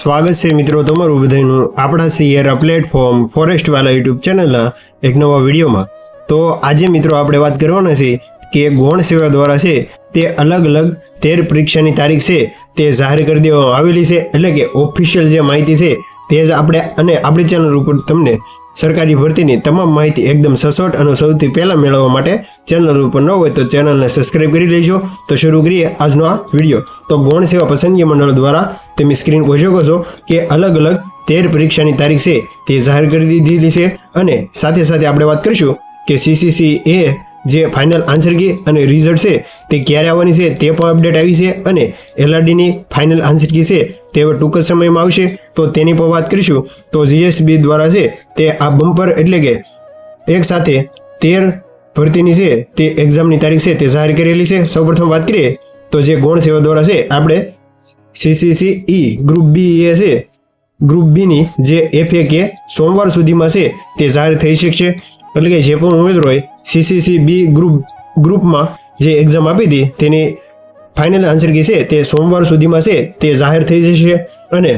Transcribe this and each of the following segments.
સ્વાગત છે મિત્રો તમારું બધાનું આપણા સિયરા પ્લેટફોર્મ ફોરેસ્ટવાલા યુટ્યુબ ચેનલના એક નવા વિડીયોમાં। તો આજે મિત્રો આપણે વાત કરવાના છે કે ગૌણ સેવા દ્વારા છે તે અલગ અલગ 13 પરીક્ષાની તારીખ છે તે જાહેર કરી દેવામાં આવેલી છે, એટલે કે ઓફિશિયલ જે માહિતી છે તે જ આપણે અને આપણી ચેનલ ઉપર તમને સરકારી ભરતીની તમામ માહિતી એકદમ સચોટ અને સૌથી પહેલાં મેળવવા માટે ચેનલ ઉપર ન હોય તો ચેનલને સબસ્ક્રાઈબ કરી લેજો। તો શરૂ કરીએ આજનો આ વિડીયો। તો ગૌણ સેવા પસંદગી મંડળ દ્વારા તમે સ્ક્રીન પર જોઈ શકો છો કે અલગ અલગ 13 પરીક્ષાની તારીખ છે તે જાહેર કરી દીધેલી છે, અને સાથે સાથે આપણે વાત કરીશું કે CCCA જે ફાઇનલ આન્સર કી અને રિઝલ્ટ છે તે ક્યારે આવવાની છે તે પણ અપડેટ આવી છે, અને LRDની ફાઇનલ આન્સર કી છે તે ટૂંક જ સમયમાં આવશે તો તેની પણ વાત કરીશું। તો GSB દ્વારા છે તે આ બમ્પર એટલે કે એક સાથે 13 ભરતીની છે તે એક્ઝામની તારીખ છે તે જાહેર કરેલી છે। સૌપ્રથમ વાત કરીએ તો જે ગૌણ સેવા દ્વારા છે આપણે CCCE ગ્રુપ બી એ છે, ગ્રુપ બીની જે FAK સોમવાર સુધીમાં છે તે જાહેર થઈ શકશે, એટલે કે જે પણ ઉમેદવારોએ CCCB ગ્રુપમાં જે એક્ઝામ આપી હતી તેની ફાઇનલ આન્સર કી છે તે સોમવાર સુધીમાં છે તે જાહેર થઈ જશે, અને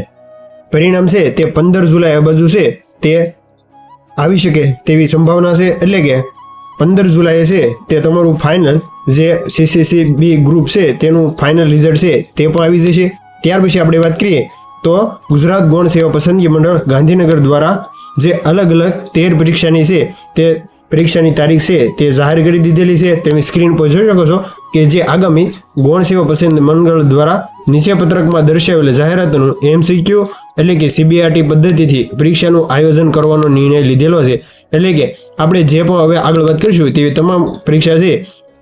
પરિણામ છે તે 15 જુલાઈ બાજુ છે તે આવી શકે તેવી સંભાવના છે, એટલે કે 15 જુલાઈએ છે તે તમારું ફાઇનલ જે CCCB ગ્રુપ છે તેનું ફાઇનલ રિઝલ્ટ છે તે પણ આવી જશે। ત્યાર પછી આપણે વાત કરીએ તો ગુજરાત ગૌણ સેવા પસંદગી મંડળ ગાંધીનગર દ્વારા જે અલગ અલગ 13 પરીક્ષાની છે તે પરીક્ષાની તારીખ છે તે જાહેર કરી દીધેલી છે। તમે સ્ક્રીન પર જોઈ શકો છો કે જે આગામી ગૌણ સેવા પસંદ મંડળ દ્વારા નીચે પત્રકમાં દર્શાવેલ જાહેરાતનું MCQ એટલે કે CBRT પદ્ધતિથી પરીક્ષાનું આયોજન કરવાનો નિર્ણય લીધેલો છે, એટલે કે આપણે જે પણ હવે આગળ વાત કરીશું તેવી તમામ પરીક્ષા છે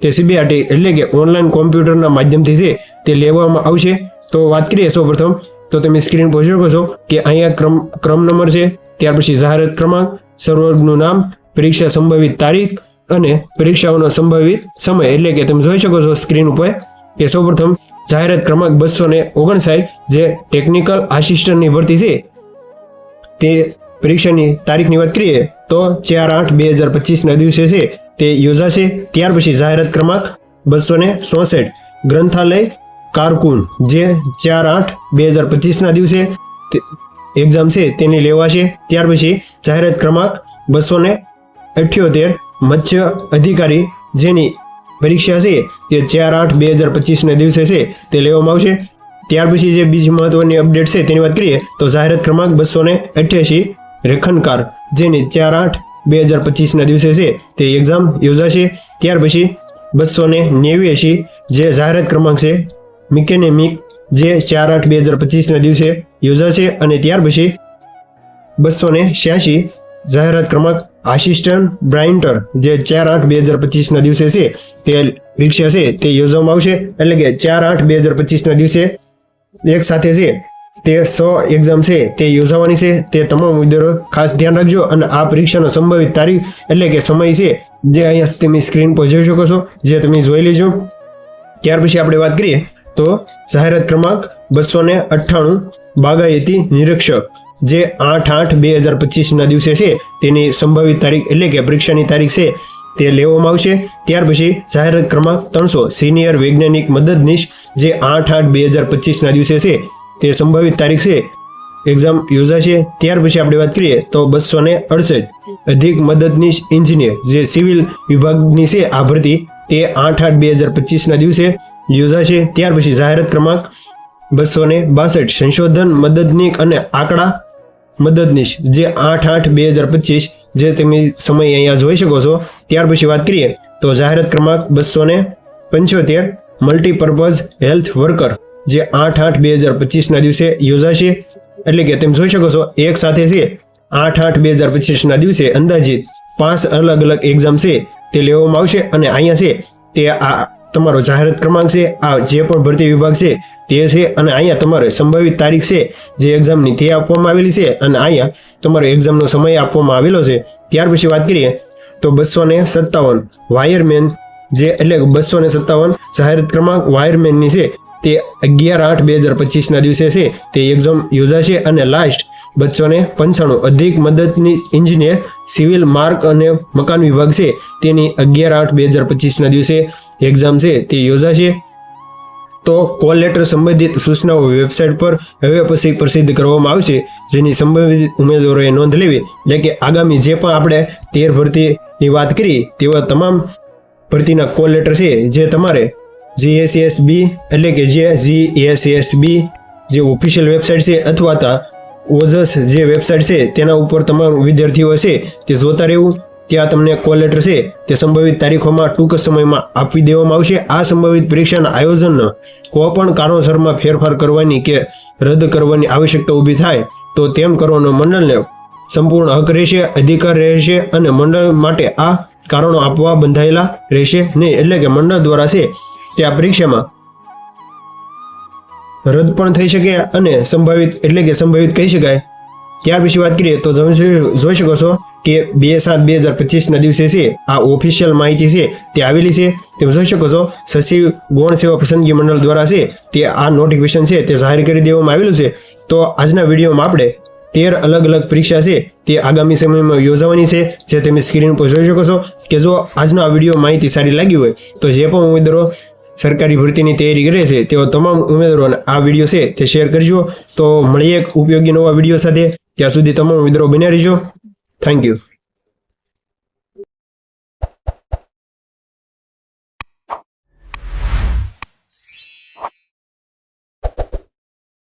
તે CBRT એટલે કે ઓનલાઈન કોમ્પ્યુટરના માધ્યમથી છે તે લેવામાં આવશે। તો વાત કરીએ સૌપ્રથમ તો તમે સ્ક્રીન પર જોઈ શકો છો કે અહીંયા ક્રમ નંબર છે, ત્યાર પછી જાહેરાત ક્રમાંક, સર્વરનું નામ, પરીક્ષા સંભવિત તારીખ અને પરીક્ષાઓનો સંભવિત સમય, એટલે કે તમે જોઈ શકો છો સ્ક્રીન ઉપર કે સૌપ્રથમ જાહેરાત ક્રમાંક 259 જે ટેકનિકલ આસિસ્ટન્ટની ભરતી છે તે પરીક્ષાની તારીખની વાત કરીએ તો 4/8/2025ના દિવસે છે તે યોજાશે। ત્યાર પછી જાહેરાત ક્રમાંક 264 ગ્રંથાલય કારકુન જે 4/8/2025ના દિવસે એક્ઝામ છે તેની લેવાશે। ત્યાર પછી જાહેરાત ક્રમાંક 278 મત્સ્ય અધિકારી જેની પરીક્ષા છે તે 4/8/2025ના દિવસે છે તે લેવામાં આવશે। ત્યાર પછી જે બીજી મહત્વની અપડેટ છે તેની વાત કરીએ તો જાહેરાત ક્રમાંક 288 રેખનકાર જેની 4/8/2025ના દિવસે છે તે એક્ઝામ યોજાશે। ત્યાર પછી 289 જે જાહેરાત ક્રમાંક છે મિકેનિક જે 4/8/2025ના દિવસે યોજાશે, અને ત્યાર પછી 286 જાહેરાત ક્રમાંક આસિસ્ટન્ટ બ્રાઇન્ટર જે 4/8/2025ના દિવસે છે તે પરીક્ષા છે તે યોજવામાં આવશે, એટલે કે 4/8/2025ના દિવસે એક સાથે છે તે 100 એક્ઝામ છે તે યોજાવાની છે। તે તમામ ઉમેદવારો ખાસ ધ્યાન રાખજો, અને આ પરીક્ષાનો સંભવિત તારીખ એટલે કે સમય છે જે અહીંયા તમે સ્ક્રીન પર જોઈ શકો છો જે તમે જોઈ લેજો। ત્યાર પછી આપણે વાત કરીએ તો જાહેરાત ક્રમાંક 298 બાગાયતી નિરીક્ષક જે 8/8/2025ના દિવસે છે તેની સંભવિત તારીખ એટલે કે પરીક્ષાની તારીખ છે તે લેવામાં આવશે। ત્યાર પછી જાહેરાત ક્રમાંક 300 સિનિયર વૈજ્ઞાનિક મદદનીશ જે 8/8/2025ના દિવસે છે તે સંભવિત તારીખ છે એક્ઝામ યોજાશે। ત્યાર પછી આપણે વાત કરીએ તો 268 અધિક મદદનીશ એન્જિનિયર જે સિવિલ વિભાગની છે આ ભરતી તે 8/8/2025ના દિવસે યોજાશે। ત્યાર પછી જાહેરાત ક્રમાંક 262 સંશોધન મદદનીક અને આંકડા મદદનીશ જે 8/8/2025 જે તમે સમય અહીંયા જોઈ શકો છો। ત્યાર પછી વાત કરીએ તો જાહેરાત ક્રમાંક 275 મલ્ટીપર્પઝ હેલ્થ વર્કર જે 8/8/2025ના દિવસે યોજાશે, એટલે કે તમે જોઈ શકો છો એક સાથે છે 8/8/2025ના દિવસે અંદાજિત 5 અલગ અલગ એક્ઝામ છે તે લેવામાં આવશે, અને અહીંયા છે તે આ તમારો જાહેરાત ક્રમાંક છે આ જે પણ ભરતી વિભાગ છે તે છે, અને અહીંયા તમારે સંભવિત તારીખ છે જે એક્ઝામની તે આપવામાં આવેલી છે, અને અહીંયા તમારો એક્ઝામનો સમય આપવામાં આવેલો છે। ત્યાર પછી વાત કરીએ તો 257 વાયરમેન જે એટલે 257 જાહેરાત ક્રમાંક વાયરમેનની છે તે 11/8/2025ના દિવસે છે તે એક્ઝામ યોજાશે, અને લાસ્ટ 295 અધિક મદદની એન્જિનિયર સિવિલ માર્ગ અને મકાન વિભાગ છે તેની 11/8/2025ના દિવસે એક્ઝામ છે તે યોજાશે। તો કોલ લેટર સંબંધિત સૂચનાઓ વેબસાઇટ પર હવે પછી પ્રસિદ્ધ કરવામાં આવશે, જેની સંબંધિત ઉમેદવારોએ નોંધ લેવી. એટલે કે આગામી જે પણ આપણે 13 ભરતીની વાત કરી તેવા તમામ ભરતીના કોલ લેટર છે જે તમારે GSSB એટલે કે જે GSSB જે ઓફિશિયલ વેબસાઇટ છે અથવા તો ઓજસ જે વેબસાઇટ છે તેના ઉપર તમામ વિદ્યાર્થીઓ છે તે જોતા રહેવું. ત્યાં તમને કોલ લેટર છે તે સંભવિત તારીખોમાં ટૂંક સમયમાં આપી દેવામાં આવશે. આ સંભવિત પરીક્ષાના આયોજનનો કોઈ પણ કારણોસરમાં ફેરફાર કરવાની કે રદ કરવાની આવશ્યકતા ઊભી થાય તો તેમ કરવાનો મંડળને સંપૂર્ણ હક રહેશે, અધિકાર રહેશે અને મંડળ માટે આ કારણો આપવા બંધાયેલા રહેશે નહીં. એટલે કે મંડળ દ્વારા છે તે આ પરીક્ષામાં રદ પણ થઈ શકે અને સંભવિત એટલે કે સંભવિત કહી શકાય. ત્યાર પછી વાત કરીએ તો જોઈ શકો છો કે 2/7/2025 ના દિવસે છે આ ઓફિશિયલ માહિતી છે તે આવેલી છે. તમે જોઈ શકો છો સચિવ ગૌણ સેવા પસંદગી મંડળ દ્વારા છે તે આ નોટિફિકેશન છે તે જાહેર કરી દેવામાં આવેલું છે. તો આજના વિડીયોમાં આપણે 13 અલગ અલગ પરીક્ષા છે તે આગામી સમયમાં યોજાવાની છે, જે તમે સ્ક્રીન પર જોઈ શકો છો. કે જો આજનો આ વિડીયો માહિતી સારી લાગી હોય તો જે પણ ઉમેદવારો સરકારી ભરતીની તૈયારી કરે છે તેઓ તમામ ઉમેદવારોને આ વિડીયો છે તે શેર કરજો. તો મળીએ એક ઉપયોગી નવા વિડીયો સાથે. ત્યાં સુધી તમામ ઉમેદવારો બન્યા રહેજો. Thank you.